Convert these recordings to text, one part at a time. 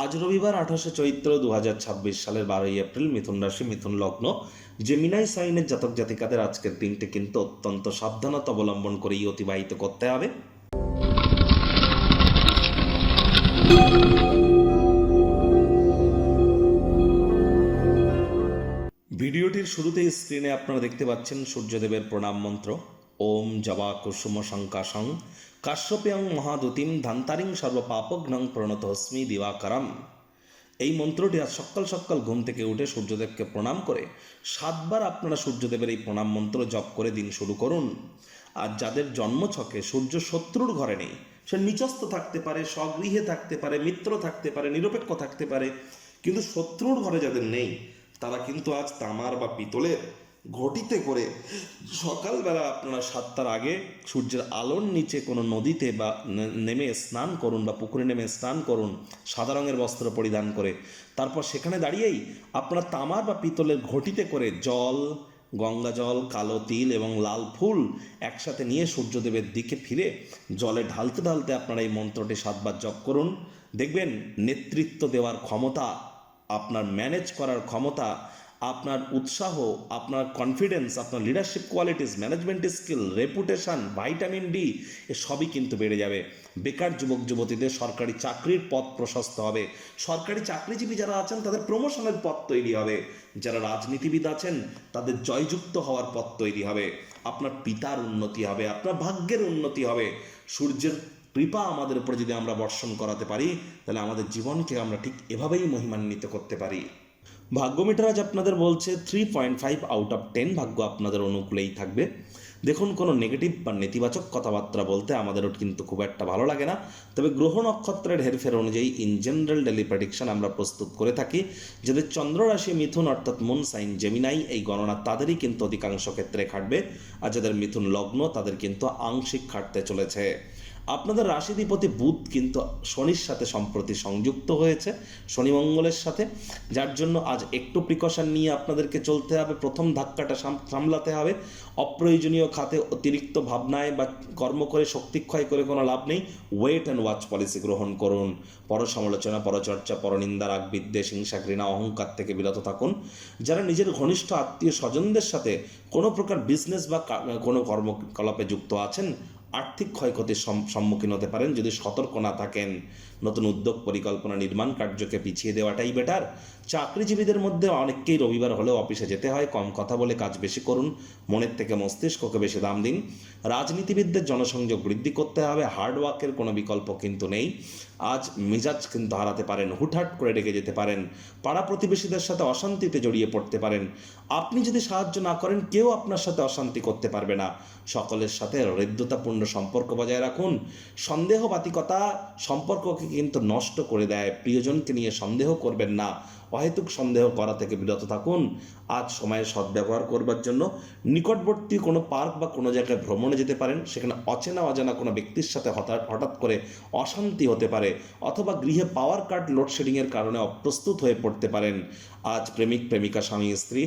আজ রবিবার 28শে চৈত্র 2026 সালের 12ই এপ্রিল। মিথুন রাশি, মিথুন লগ্ন, জেমিনাই সাইনের জাতক জাতিকাদের আজকের দিনটি কিন্তু অত্যন্ত সাবধানতা অবলম্বন করেই অতিবাহিত করতে হবে। ভিডিওটির শুরুতেই স্ক্রিনে আপনারা দেখতে পাচ্ছেন সূর্যদেবের প্রণাম মন্ত্র। ওম জবা কুসুম শঙ্কাশং কাশ্যপেয়ং মহাদুতিম ধান্তারিং সর্বপাপঘ্নং প্রণতস্মি দিবাকরম। এই মন্ত্রটি আজ সকাল সকাল ঘুম থেকে উঠে সূর্যদেবকে প্রণাম করে 7বার আপনারা সূর্যদেবের এই প্রণাম মন্ত্র জপ করে দিন শুরু করুন। আর যাদের জন্মছকে সূর্য শত্রুর ঘরে নেই, সে নিচস্থ থাকতে পারে, স্বগৃহে থাকতে পারে, মিত্র থাকতে পারে, নিরপেক্ষ থাকতে পারে, কিন্তু শত্রুর ঘরে যাদের নেই তারা কিন্তু আজ তামার বা পিতলের ঘটিতে করে সকালবেলা আপনারা 7টার আগে সূর্যের আলোর নিচে কোনো নদীতে বা নেমে স্নান করুন বা পুকুরে নেমে স্নান করুন সাদা রঙের বস্ত্র পরিধান করে। তারপর সেখানে দাঁড়িয়েই আপনারা তামার বা পিতলের ঘটিতে করে জল, গঙ্গা জল, কালো তিল এবং লাল ফুল একসাথে নিয়ে সূর্যদেবের দিকে ফিরে জলে ঢালতে ঢালতে আপনারা এই মন্ত্রটি 7বার জপ করুন। দেখবেন নেতৃত্ব দেওয়ার ক্ষমতা, আপনার ম্যানেজ করার ক্ষমতা, আপনার উৎসাহ, আপনার কনফিডেন্স, আপনার leadership qualities, management skill, reputation, vitamin D A সবই কিন্তু বেড়ে যাবে। বেকার যুবক যুবতীদের সরকারি চাকরির পথ প্রশস্ত হবে। সরকারি চাকরিজীবী যারা আছেন তাদের প্রমোশনের পথ তৈরি হবে। যারা রাজনীতিবিদ আছেন তাদের জয়যুক্ত হওয়ার পথ তৈরি হবে। আপনার পিতার উন্নতি হবে, আপনার ভাগ্যের উন্নতি হবে। সূর্যের কৃপা আমাদের উপরে যদি আমরা বর্ষণ করাতে পারি তাহলে আমাদের জীবনকে আমরা ঠিক এভাবেই মহিমান্বিত করতে পারি। ভাগ্য মিটার আজ আপনাদের বলছে 3.5 আউট অফ 10 ভাগ্য আপনাদের অনুকূলেই থাকবে। দেখুন, কোনো নেগেটিভ বা নেতিবাচক কথাবার্তা বলতে আমাদেরও কিন্তু খুব একটা ভালো লাগে না, তবে গ্রহ নক্ষত্রের হেরফের অনুযায়ী ইন জেনারেল ডেলি প্রেডিকশন আমরা প্রস্তুত করে থাকি। যাদের চন্দ্র রাশি মিথুন অর্থাৎ মুন সাইন জেমিনাই, এই গণনা তাদেরই কিন্তু অধিকাংশ ক্ষেত্রে খাটবে। আর যাদের মিথুন লগ্ন তাদের কিন্তু আংশিক খাটতে চলেছে। আপনাদের রাশিধিপতি বুধ কিন্তু শনির সাথে সম্প্রতি সংযুক্ত হয়েছে, শনি মঙ্গলের সাথে, যার জন্য আজ একটু প্রিকশন নিয়ে আপনাদেরকে চলতে হবে। প্রথম ধাক্কাটা সামলাতে হবে। অপ্রয়োজনীয় খাতে অতিরিক্ত ভাবনায় বা কর্ম করে শক্তিক্ষয় করে কোনো লাভ নেই। ওয়েট অ্যান্ড ওয়াচ পলিসি গ্রহণ করুন। পরসমালোচনা, পরচর্চা, পরনিন্দা, রাগ, বিদ্বেষ, হিংসা, ঘৃণা, অহংকার থেকে বিরত থাকুন। যারা নিজের ঘনিষ্ঠ আত্মীয় স্বজনদের সাথে কোনো প্রকার বিজনেস বা কোনো কর্মকলাপে যুক্ত আছেন, আর্থিক ক্ষয়ক্ষতির সম্মুখীন হতে পারেন যদি সতর্ক না থাকেন। নতুন উদ্যোগ, পরিকল্পনা, নির্মাণ কার্যকে পিছিয়ে দেওয়াটাই বেটার। চাকরিজীবীদের মধ্যে অনেককেই রবিবার হলেও অফিসে যেতে হয়। কম কথা বলে কাজ বেশি করুন, মনের থেকে মস্তিষ্ককে বেশি দাম দিন। রাজনীতিবিদদের জনসংযোগ বৃদ্ধি করতে হবে। হার্ডওয়ার্কের কোনো বিকল্প কিন্তু নেই। আজ মেজাজ কিন্তু হারাতে পারেন, হুটহাট করে রেগে যেতে পারেন, পাড়া প্রতিবেশীদের সাথে অশান্তিতে জড়িয়ে পড়তে পারেন। আপনি যদি সাহায্য না করেন কেউ আপনার সাথে অশান্তি করতে পারবে না। সকলের সাথে হৃদ্যতাপূর্ণ সম্পর্ক বজায় রাখুন। সন্দেহবাতিকতা সম্পর্ককে কিন্তু নষ্ট করে দেয়। প্রিয়জনকে নিয়ে সন্দেহ করবেন না, অহেতুক সন্দেহ করা থেকে বিরত থাকুন। আজ সময়ের সদ্ব্যবহার করবার জন্য নিকটবর্তী কোনো পার্ক বা কোনো জায়গায় ভ্রমণে যেতে পারেন। সেখানে অচেনা অজানা কোনো ব্যক্তির সাথে হঠাৎ করে অশান্তি হতে পারে, অথবা গৃহে পাওয়ার কাট লোডশেডিংয়ের কারণে অপ্রস্তুত হয়ে পড়তে পারেন। আজ প্রেমিক প্রেমিকা, স্বামী স্ত্রী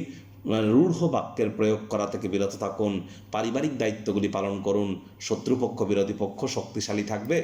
রূঢ় বাক্যের প্রয়োগ করা থেকে বিরত থাকুন। পারিবারিক দায়িত্বগুলি পালন করুন। শত্রুপক্ষ বিরোধী পক্ষ শক্তিশালী থাকবে।